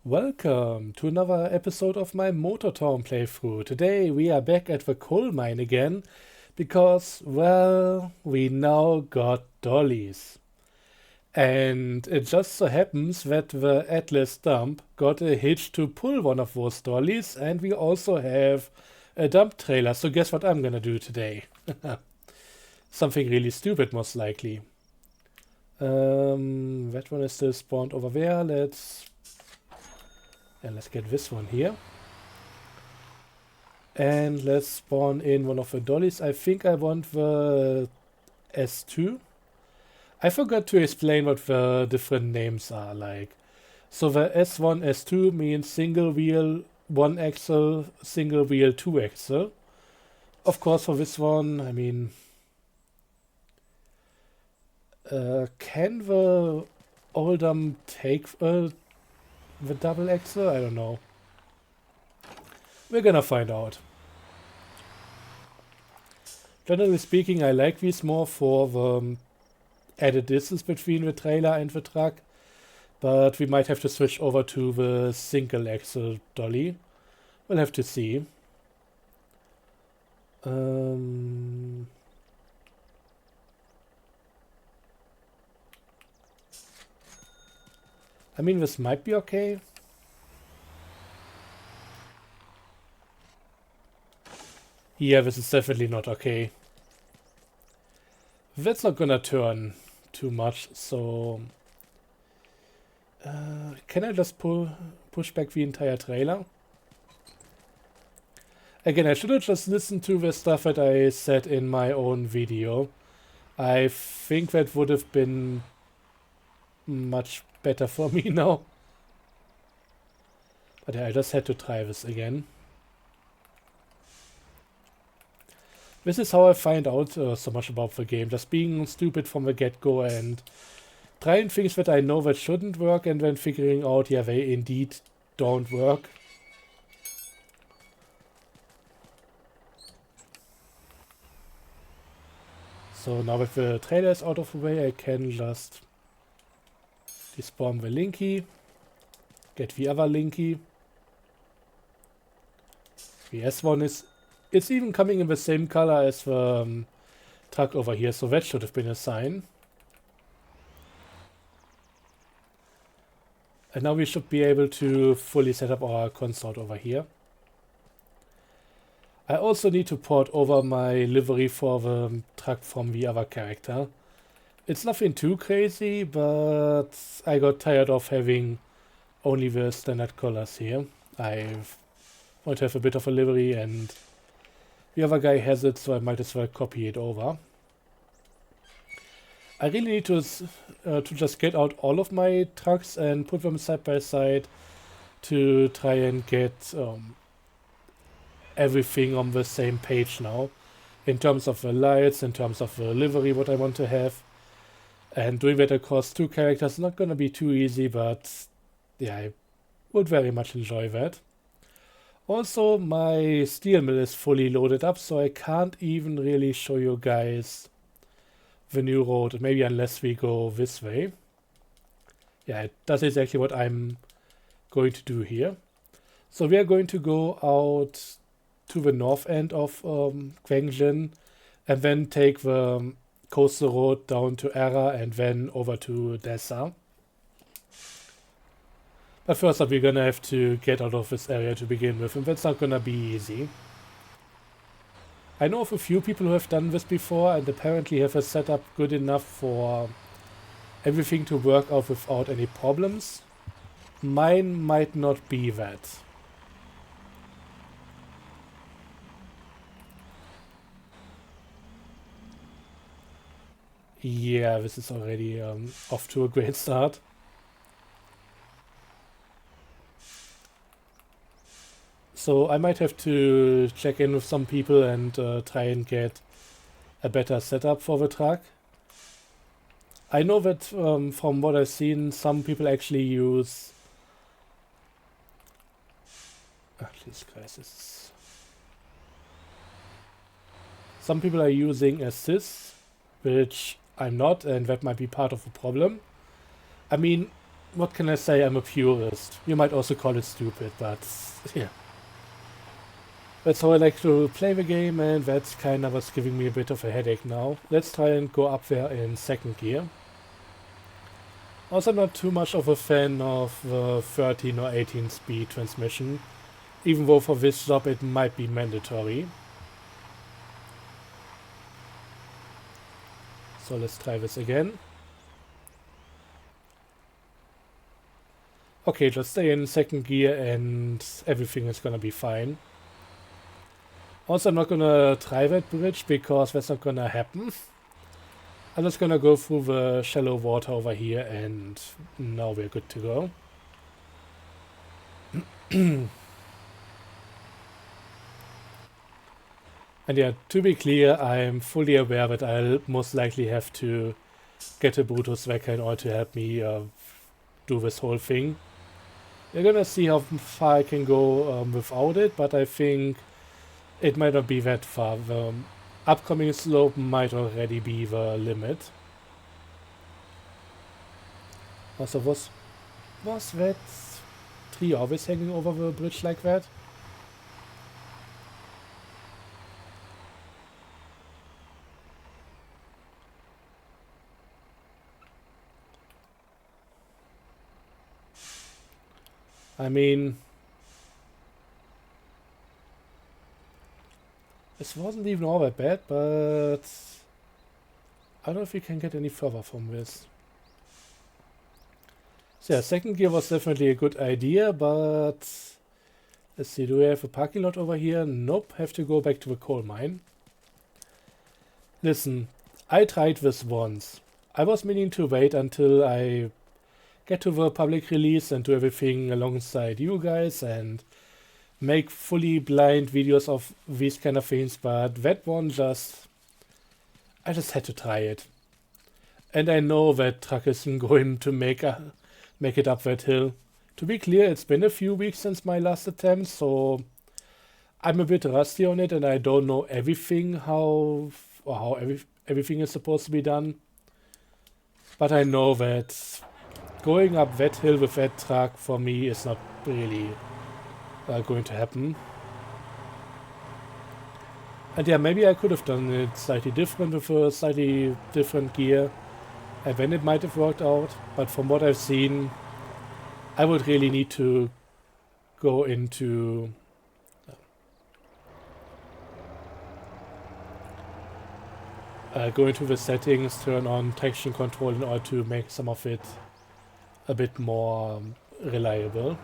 Welcome to another episode of my Motortown playthrough. Today we are back at the coal mine again because, well, we now got dollies. And it just so happens that the Atlas dump got a hitch to pull one of those dollies, and we also have a dump trailer. So guess what I'm gonna do today? Something really stupid, most likely. That one is still spawned over there. Let's get this one here. And let's spawn in one of the dollies. I think I want the S2. I forgot to explain what the different names are like. So the S1, S2 means single wheel, one axle, single wheel, two axle. Of course, for this one, I mean, can the Oldham take the double axle? I don't know. We're gonna find out. Generally speaking, I like these more for the added distance between the trailer and the truck, but we might have to switch over to the single axle dolly. We'll have to see. I mean, this might be okay. Yeah, this is definitely not okay. That's not gonna turn too much, so... can I just push back the entire trailer? Again, I should have just listened to the stuff that I said in my own video. I think that would have been much better for me now. But yeah, I just had to try this again. This is how I find out so much about the game. Just being stupid from the get-go and trying things that I know that shouldn't work and then figuring out, yeah, they indeed don't work. So now that the trailer is out of the way, I can just despawn the Linky, get the other Linky. The S1 is... it's even coming in the same color as the truck over here, so that should have been a sign. And now we should be able to fully set up our consort over here. I also need to port over my livery for the truck from the other character. It's nothing too crazy, but I got tired of having only the standard colors here. I want to have a bit of a livery, and the other guy has it, so I might as well copy it over. I really need to just get out all of my trucks and put them side by side to try and get everything on the same page now. In terms of the lights, in terms of the livery, what I want to have. And doing that across two characters is not going to be too easy, but yeah, I would very much enjoy that. Also, my steel mill is fully loaded up, so I can't even really show you guys the new road, maybe unless we go this way. Yeah, that's exactly what I'm going to do here. So we are going to go out to the north end of Gwangjin and then take the coastal road down to Era and then over to Dessa. But first up, we're gonna have to get out of this area to begin with, and that's not gonna be easy. I know of a few people who have done this before and apparently have a setup good enough for everything to work out without any problems. Mine might not be that. Yeah, this is already off to a great start. So I might have to check in with some people and try and get a better setup for the truck. I know that from what I've seen, some people actually use... Jesus Christ. Some people are using assists, which I'm not, and that might be part of the problem. I mean, what can I say? I'm a purist. You might also call it stupid, but yeah. That's how I like to play the game, and that's kind of what's giving me a bit of a headache now. Let's try and go up there in second gear. Also, not too much of a fan of the 13 or 18 speed transmission, even though for this job it might be mandatory. So let's try this again. Okay, just stay in second gear and everything is gonna be fine. Also, I'm not gonna try that bridge because that's not gonna happen. I'm just gonna go through the shallow water over here and now we're good to go. And yeah, to be clear, I'm fully aware that I'll most likely have to get a Brutus Wecker in order to help me do this whole thing. We're gonna see how far I can go without it, but I think it might not be that far. The upcoming slope might already be the limit. Also, was that tree always hanging over the bridge like that? I mean, this wasn't even all that bad, but I don't know if we can get any further from this. So yeah, second gear was definitely a good idea, but let's see, do we have a parking lot over here? Nope, have to go back to the coal mine. Listen, I tried this once. I was meaning to wait until I get to the public release and do everything alongside you guys and make fully blind videos of these kind of things, but that one I just had to try it. And I know that truck isn't going to make it up that hill. To be clear, it's been a few weeks since my last attempt, so I'm a bit rusty on it and I don't know everything how everything is supposed to be done. But I know that going up that hill with that truck for me is not really going to happen. And yeah, maybe I could have done it slightly different with a slightly different gear, and then it might have worked out. But from what I've seen, I would really need to go into the settings, turn on traction control in order to make some of it a bit more reliable.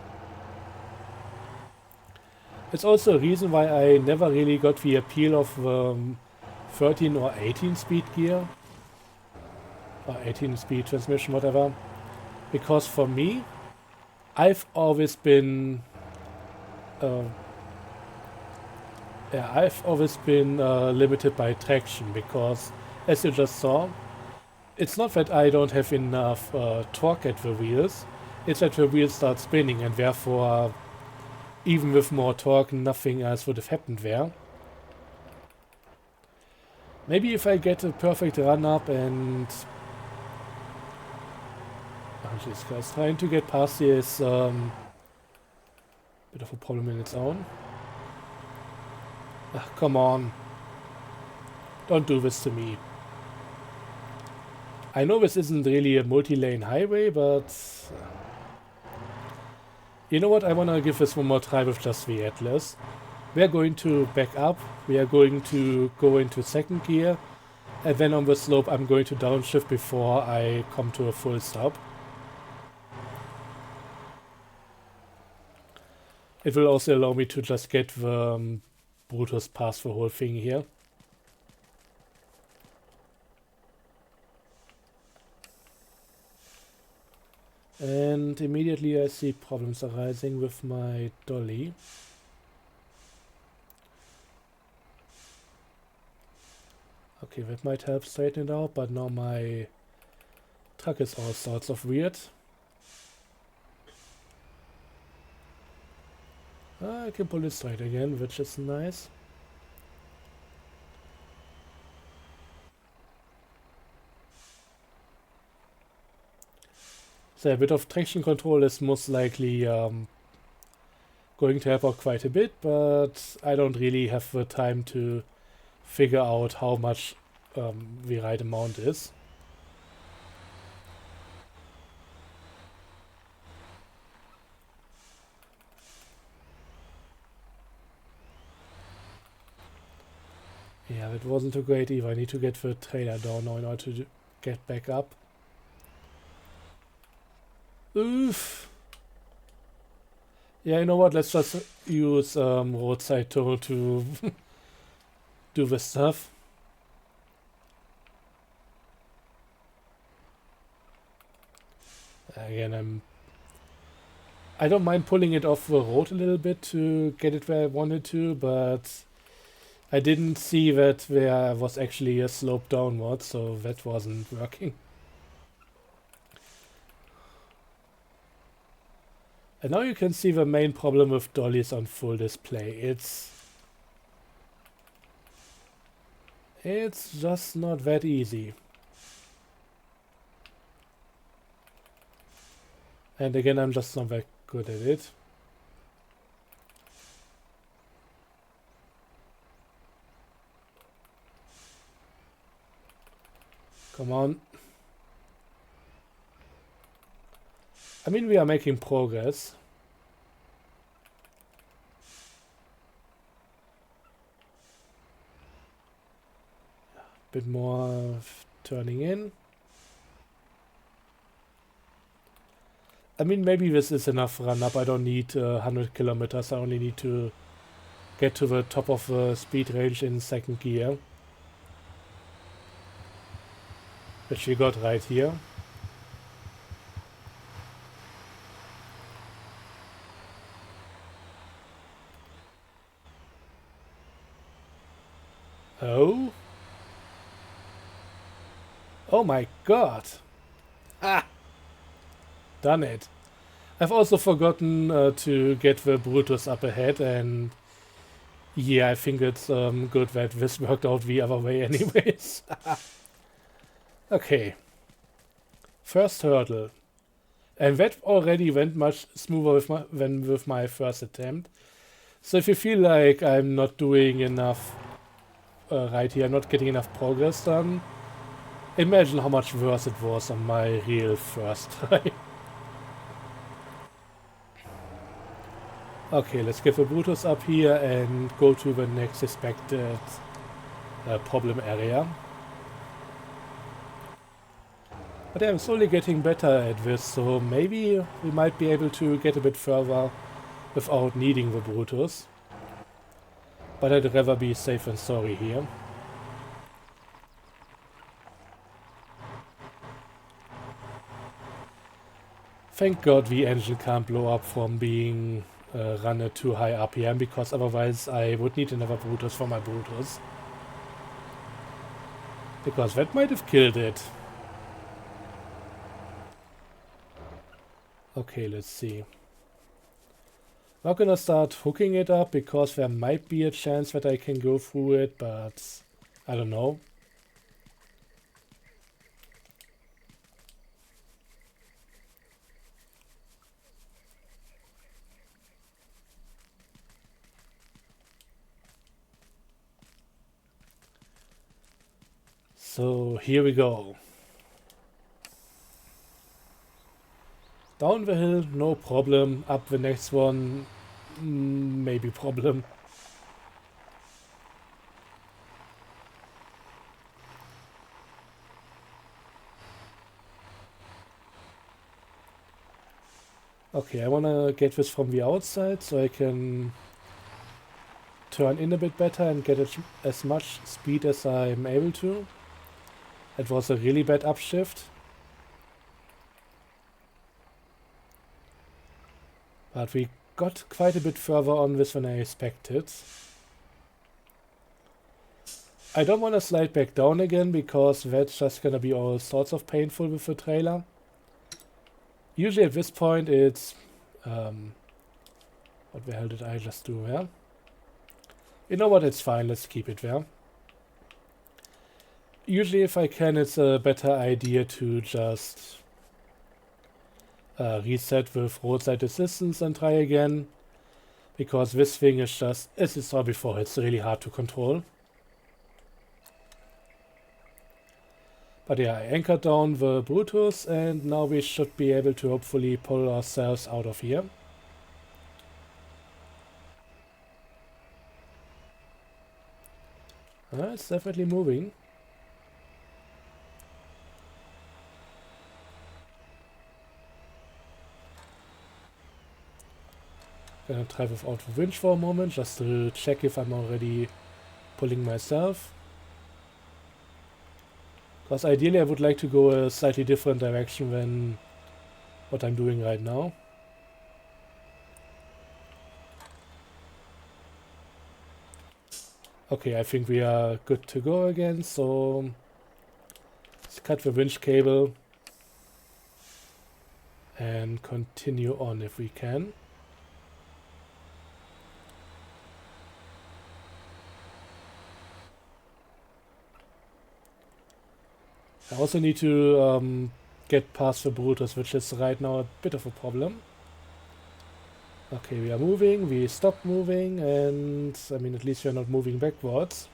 It's also a reason why I never really got the appeal of 13 or 18 speed gear, or 18 speed transmission, whatever. Because for me, I've always been limited by traction because, as you just saw, it's not that I don't have enough torque at the wheels, it's that the wheels start spinning and therefore even with more torque nothing else would have happened there. Maybe if I get a perfect run up and... Oh jeez guys, trying to get past here is bit of a problem in its own. Ah, come on. Don't do this to me. I know this isn't really a multi-lane highway, but... You know what, I want to give this one more try with just the Atlas. We are going to back up, we are going to go into second gear, and then on the slope I'm going to downshift before I come to a full stop. It will also allow me to just get the Brutus past the whole thing here. And immediately I see problems arising with my Dolly. Okay, that might help straighten it out, but now my truck is all sorts of weird. I can pull it straight again, which is nice. So a bit of traction control is most likely going to help out quite a bit, but I don't really have the time to figure out how much the right amount is. Yeah, that wasn't too great either. I need to get the trailer down now in order to get back up. Oof. Yeah, you know what? Let's just use roadside tool to do this stuff. Again, I don't mind pulling it off the road a little bit to get it where I wanted to, but I didn't see that there was actually a slope downward, so that wasn't working. And now you can see the main problem with Dolly is on full display. It's just not that easy. And again, I'm just not that good at it. Come on. I mean, we are making progress. Bit more turning in. I mean, maybe this is enough run up. I don't need 100 kilometers. I only need to get to the top of the speed range in second gear. Which we got right here. Oh. Oh my god. Ah. Done it. I've also forgotten to get the Brutus up ahead, and yeah, I think it's good that this worked out the other way anyways. Okay. First hurdle. And that already went much smoother than with my first attempt. So if you feel like I'm not doing enough right here, not getting enough progress done, imagine how much worse it was on my real first try. Okay, let's get the Brutus up here and go to the next expected problem area. But I'm slowly getting better at this, so maybe we might be able to get a bit further without needing the Brutus. But I'd rather be safe than sorry here. Thank God the engine can't blow up from being run at too high RPM, because otherwise I would need another Brutus for my Brutus. Because that might have killed it. Okay, let's see. Not gonna start hooking it up because there might be a chance that I can go through it, but I don't know. So here we go. Down the hill, no problem. Up the next one, maybe problem. Okay, I wanna get this from the outside so I can turn in a bit better and get as much speed as I'm able to. It was a really bad upshift. But we got quite a bit further on this than I expected. I don't want to slide back down again, because that's just gonna be all sorts of painful with the trailer. Usually at this point it's... what the hell did I just do there? You know what, it's fine, let's keep it there. Usually if I can, it's a better idea to just reset with roadside assistance and try again. Because this thing is just, as you saw before, it's really hard to control. But yeah, I anchored down the Brutus and now we should be able to hopefully pull ourselves out of here. It's definitely moving. Gonna try without the winch for a moment, just to check if I'm already pulling myself. Because ideally I would like to go a slightly different direction than what I'm doing right now. Okay, I think we are good to go again, so let's cut the winch cable and continue on if we can. I also need to get past the Brutus, which is right now a bit of a problem. Okay, we are moving, we stopped moving, and I mean, at least we are not moving backwards.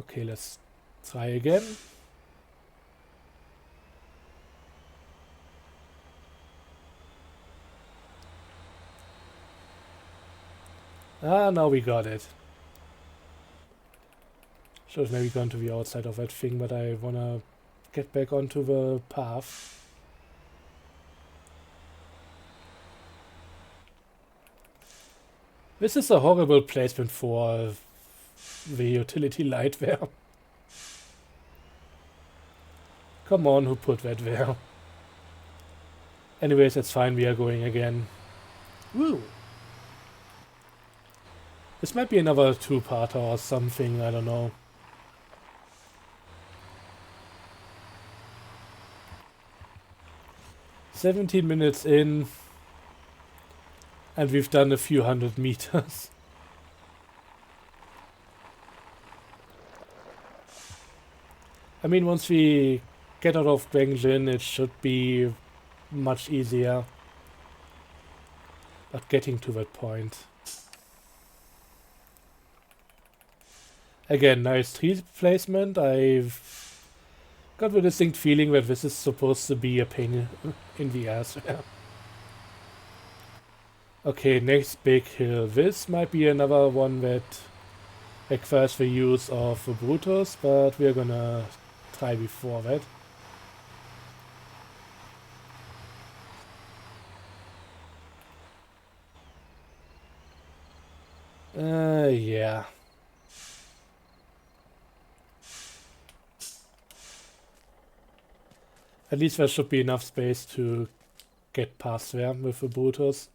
Okay, let's try again. Ah, now we got it. Should have maybe gone to the outside of that thing, but I wanna get back onto the path. This is a horrible placement for the utility light there. Come on, who put that there? Anyways, that's fine, we are going again. Woo! This might be another two-parter or something, I don't know. "17 minutes in, and we've done a few hundred meters. I mean, once we get out of Guangjin, it should be much easier. But getting to that point. Again, nice tree placement. I've got the distinct feeling that this is supposed to be a pain in the ass. Okay, next big hill. This might be another one that requires the use of the Brutus, but we're gonna try before that. Yeah. At least there should be enough space to get past there with the Brutus.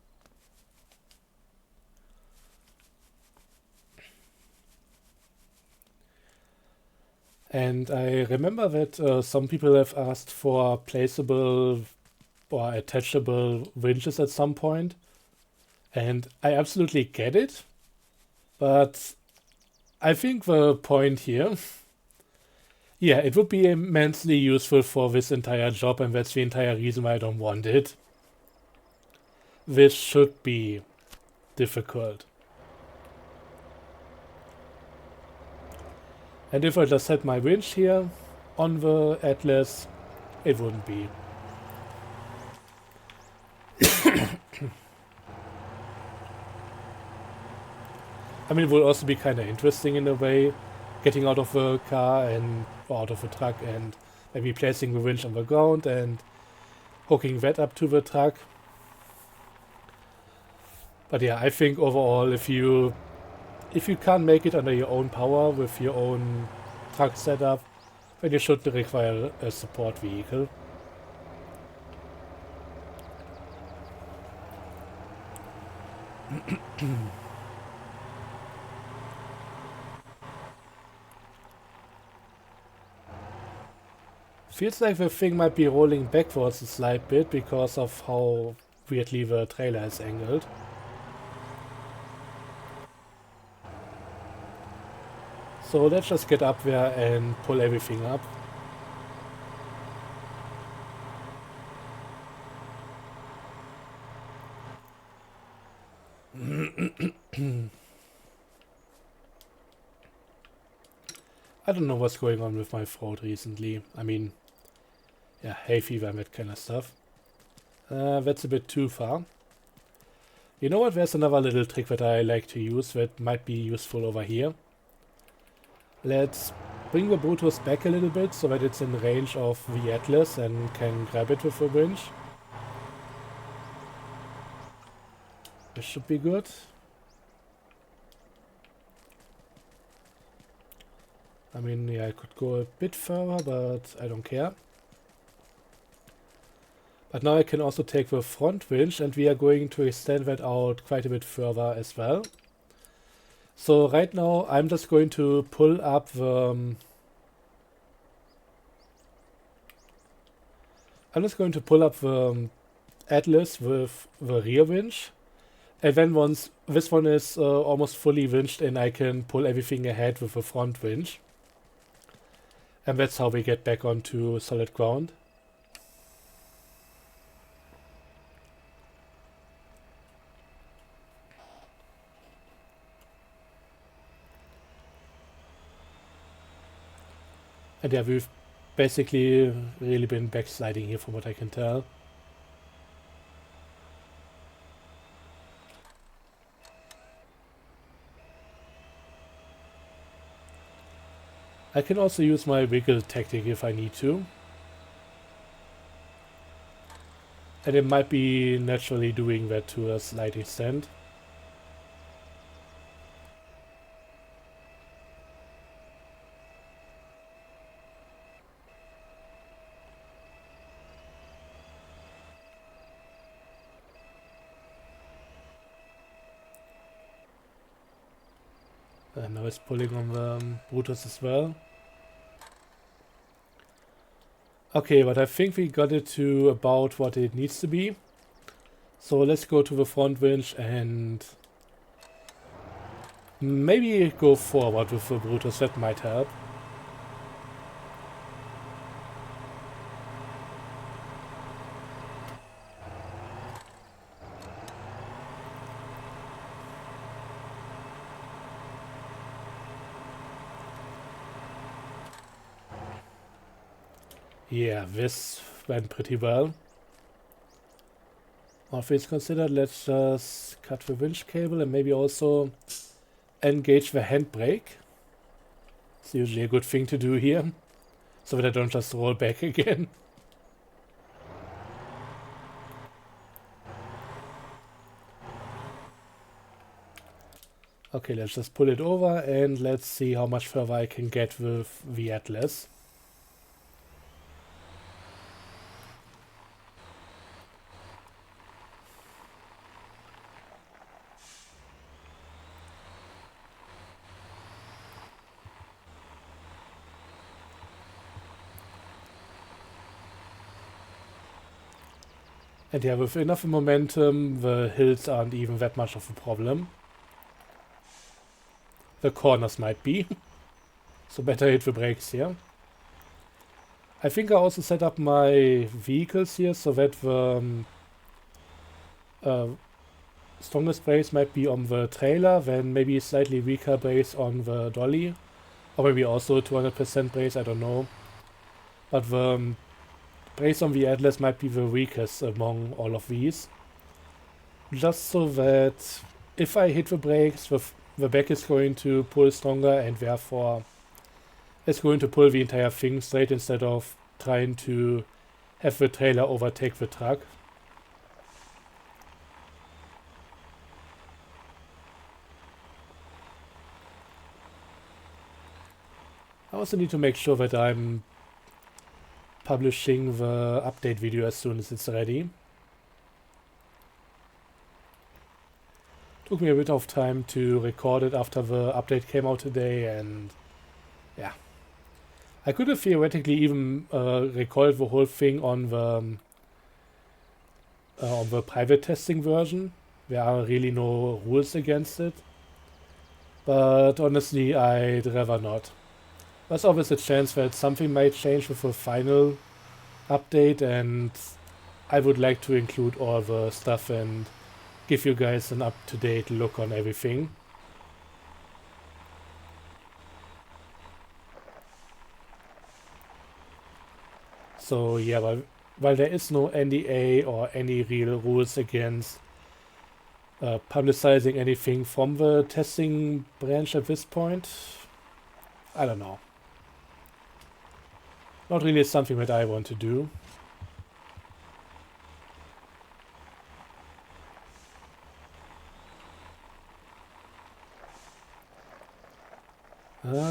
And I remember that some people have asked for placeable or attachable winches at some point. And I absolutely get it. But I think the point here, yeah, it would be immensely useful for this entire job, and that's the entire reason why I don't want it. This should be difficult. And if I just had my winch here on the Atlas, it wouldn't be. I mean, it would also be kind of interesting in a way, getting out of the car and or out of the truck and maybe placing the winch on the ground and hooking that up to the truck. But yeah, I think overall, if you can't make it under your own power with your own truck setup, then you should require a support vehicle. Feels like the thing might be rolling backwards a slight bit because of how weirdly the trailer is angled. So let's just get up there and pull everything up. I don't know what's going on with my throat recently. I mean, yeah, hay fever and that kind of stuff. That's a bit too far. You know what? There's another little trick that I like to use that might be useful over here. Let's bring the Brutus back a little bit so that it's in range of the Atlas and can grab it with the winch. This should be good. I mean, yeah, I could go a bit further, but I don't care. But now I can also take the front winch, and we are going to extend that out quite a bit further as well. So right now I'm just going to pull up the... I'm just going to pull up the Atlas with the rear winch. And then once this one is almost fully winched in, I can pull everything ahead with the front winch. And that's how we get back onto solid ground. And yeah, we've basically really been backsliding here from what I can tell. I can also use my wiggle tactic if I need to. And it might be naturally doing that to a slight extent. And now it's pulling on the Brutus as well. Okay, but I think we got it to about what it needs to be. So let's go to the front winch and maybe go forward with the Brutus. That might help. Yeah, this went pretty well. All things considered, let's just cut the winch cable and maybe also engage the handbrake. It's usually a good thing to do here, so that I don't just roll back again. Okay, let's just pull it over and let's see how much further I can get with the Atlas. And yeah, with enough momentum, the hills aren't even that much of a problem. The corners might be. So better hit the brakes here. I think I also set up my vehicles here so that the strongest brakes might be on the trailer, then maybe slightly weaker brakes on the dolly. Or maybe also 200% brakes, I don't know. But the brakes on the Atlas might be the weakest among all of these. Just so that if I hit the brakes, the back is going to pull stronger and therefore it's going to pull the entire thing straight instead of trying to have the trailer overtake the truck. I also need to make sure that I'm publishing the update video as soon as it's ready. Took me a bit of time to record it after the update came out today, and yeah. I could have theoretically even recorded the whole thing on the private testing version. There are really no rules against it. but honestly I'd rather not. There's always a chance that something might change with a final update, and I would like to include all the stuff and give you guys an up-to-date look on everything. So yeah, while there is no NDA or any real rules against publicizing anything from the testing branch at this point, I don't know. Not really something that I want to do.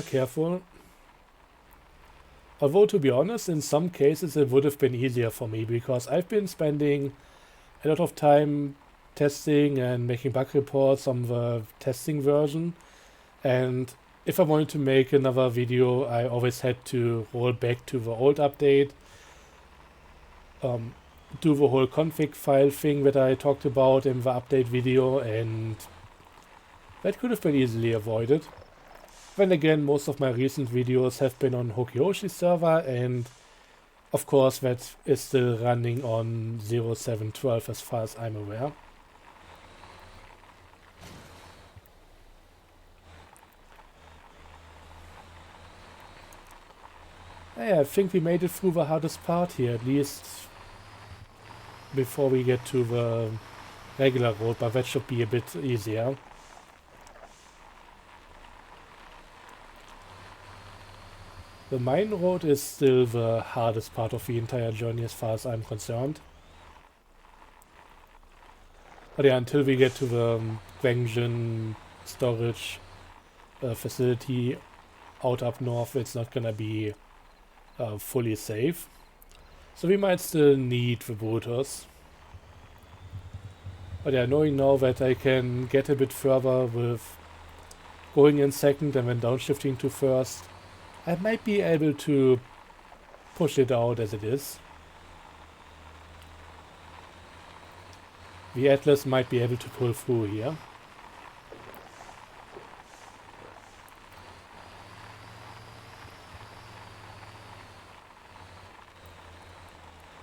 Careful. Although, to be honest, in some cases it would have been easier for me because I've been spending a lot of time testing and making bug reports on the testing version. And if I wanted to make another video, I always had to roll back to the old update, do the whole config file thing that I talked about in the update video, and that could have been easily avoided. Then again, most of my recent videos have been on Hokioshi server, and of course that is still running on 0712 as far as I'm aware. Yeah, I think we made it through the hardest part here, at least before we get to the regular road, but that should be a bit easier. The main road is still the hardest part of the entire journey as far as I'm concerned. But yeah, until we get to the Gwangjin storage facility out up north, it's not gonna be fully safe. So we might still need the booters. But yeah, knowing now that I can get a bit further with going in second and then downshifting to first, I might be able to push it out as it is. The Atlas might be able to pull through here.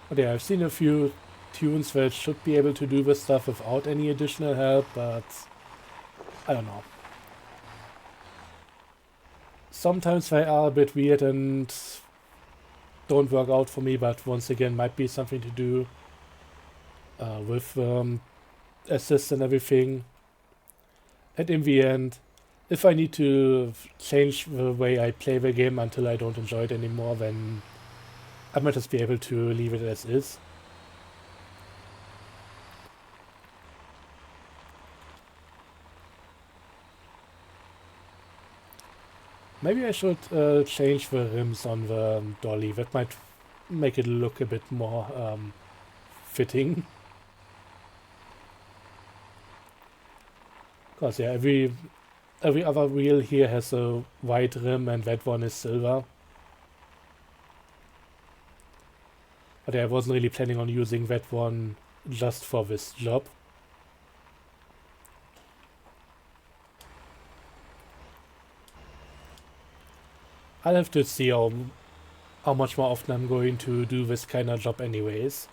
But yeah, I've seen a few tunes that should be able to do this stuff without any additional help, but I don't know. Sometimes they are a bit weird and don't work out for me, but once again might be something to do with assist and everything. And in the end, if I need to change the way I play the game until I don't enjoy it anymore, then I might just be able to leave it as is. Maybe I should change the rims on the Dolly. That might make it look a bit more fitting. Because yeah, every other wheel here has a white rim and that one is silver. But yeah, I wasn't really planning on using that one just for this job. I'll have to see how much more often I'm going to do this kind of job anyways.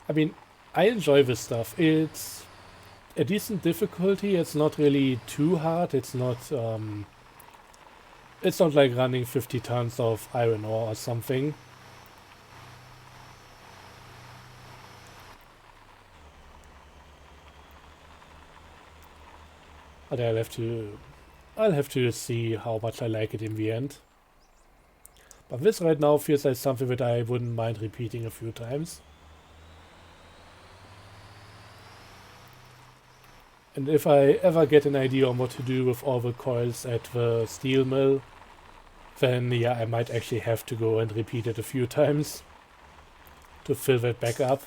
I mean, I enjoy this stuff. It's a decent difficulty. It's not really too hard. It's not like running 50 tons of iron ore or something. But I'll have to see how much I like it in the end. But this right now feels like something that I wouldn't mind repeating a few times. And if I ever get an idea on what to do with all the coils at the steel mill, then yeah, I might actually have to go and repeat it a few times to fill that back up.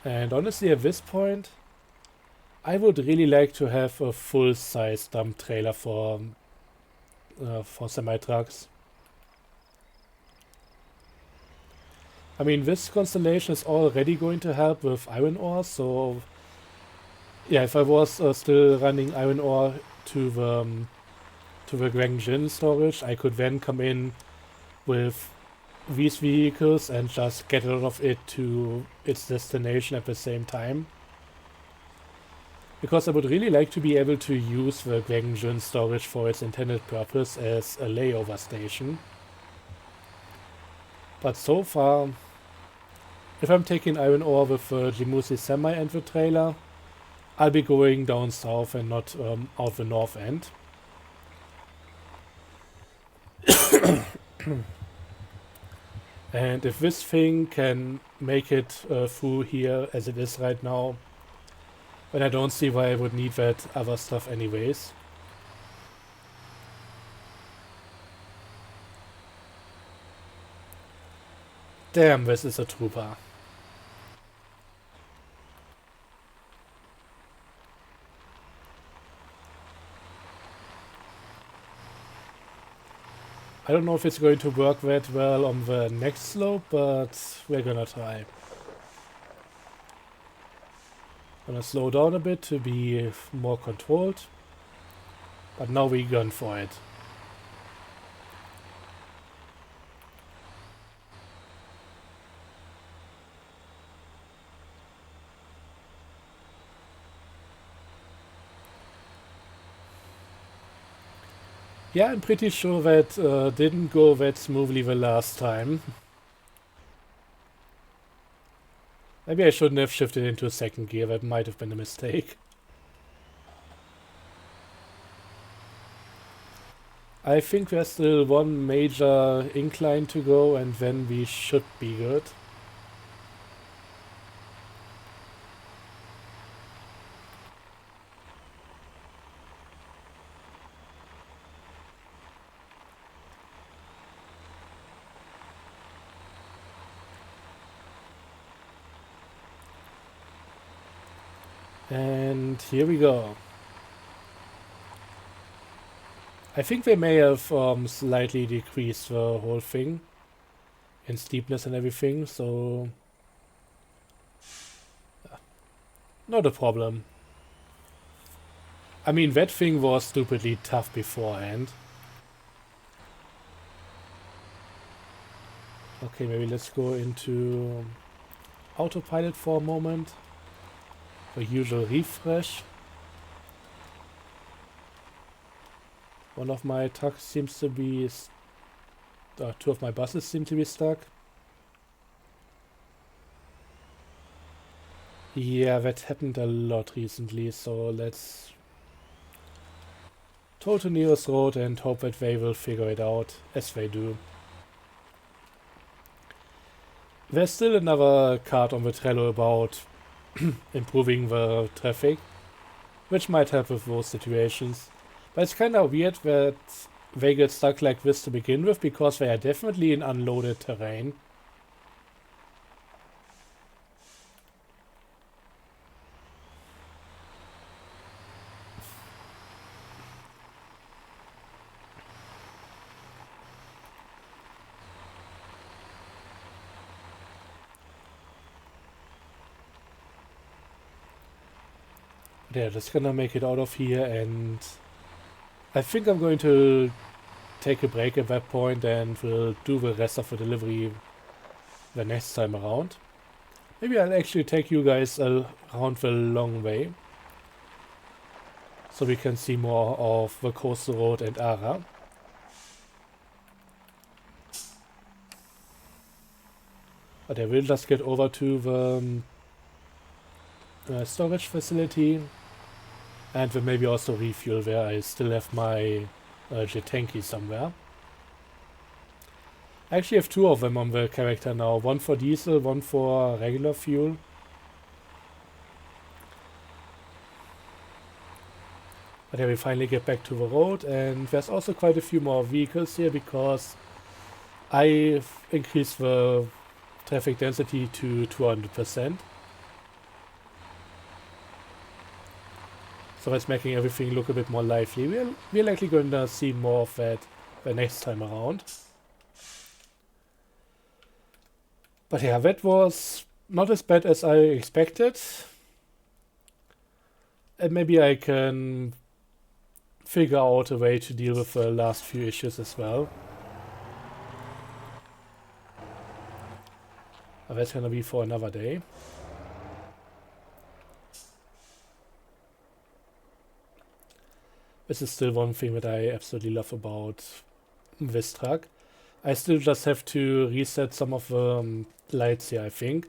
And honestly, at this point, I would really like to have a full-size dump trailer for semi-trucks. I mean, this constellation is already going to help with iron ore, so yeah, if I was still running iron ore to the Guangjin storage, I could then come in with these vehicles and just get a lot of it to its destination at the same time. Because I would really like to be able to use the Guangjin storage for its intended purpose as a layover station. But so far, if I'm taking iron ore with the Jimusi Semi and the trailer, I'll be going down south and not out the north end. And if this thing can make it through here as it is right now, then I don't see why I would need that other stuff anyways. Damn, this is a trooper. I don't know if it's going to work that well on the next slope, but we're gonna try. Gonna slow down a bit to be more controlled, but now we're going for it. Yeah, I'm pretty sure that didn't go that smoothly the last time. Maybe I shouldn't have shifted into second gear, that might have been a mistake. I think there's still one major incline to go and then we should be good. And here we go. I think they may have slightly decreased the whole thing in steepness and everything, so not a problem. I mean, that thing was stupidly tough beforehand. Okay, maybe let's go into autopilot for a moment. The usual refresh. One of my trucks seems to be... two of my buses seem to be stuck. Yeah, that happened a lot recently, so let's tow to nearest road and hope that they will figure it out, as they do. There's still another card on the Trello about improving the traffic, which might help with those situations. But it's kind of weird that they get stuck like this to begin with, because they are definitely in unloaded terrain. Yeah, just gonna make it out of here, and I think I'm going to take a break at that point and we'll do the rest of the delivery the next time around. Maybe I'll actually take you guys around the long way, so we can see more of the coastal road and Ara. But I will just get over to the storage facility. And then maybe also refuel there. I still have my jet tanky somewhere. I actually have two of them on the character now. One for diesel, one for regular fuel. But yeah, we finally get back to the road. And there's also quite a few more vehicles here because I increased the traffic density to 200%. So that's making everything look a bit more lively. We're likely going to see more of that the next time around. But yeah, that was not as bad as I expected. And maybe I can figure out a way to deal with the last few issues as well. But that's gonna be for another day. This is still one thing that I absolutely love about this truck. I still just have to reset some of the lights here, I think.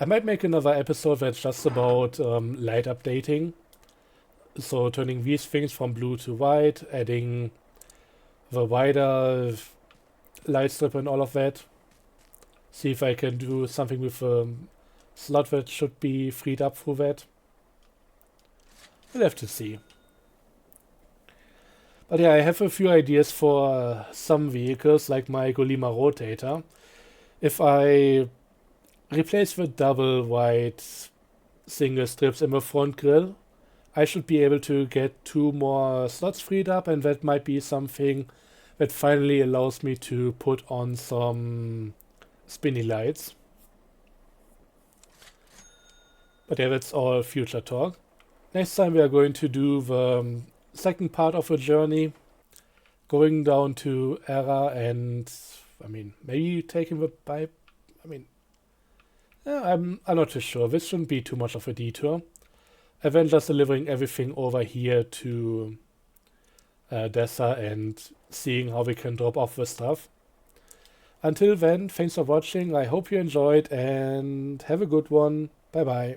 I might make another episode that's just about light updating. So turning these things from blue to white, adding the wider light strip and all of that. See if I can do something with the slot that should be freed up through that. We'll have to see. But yeah, I have a few ideas for some vehicles, like my Golima rotator. If I replace the double white single strips in the front grille, I should be able to get 2 more slots freed up, and that might be something that finally allows me to put on some spinny lights. But yeah, that's all future talk. Next time we are going to do the second part of the journey, going down to Era and, I mean, maybe taking the pipe. I mean, yeah, I'm not too sure. This shouldn't be too much of a detour. And then just delivering everything over here to Dessa and seeing how we can drop off the stuff. Until then, thanks for watching. I hope you enjoyed and have a good one. Bye bye.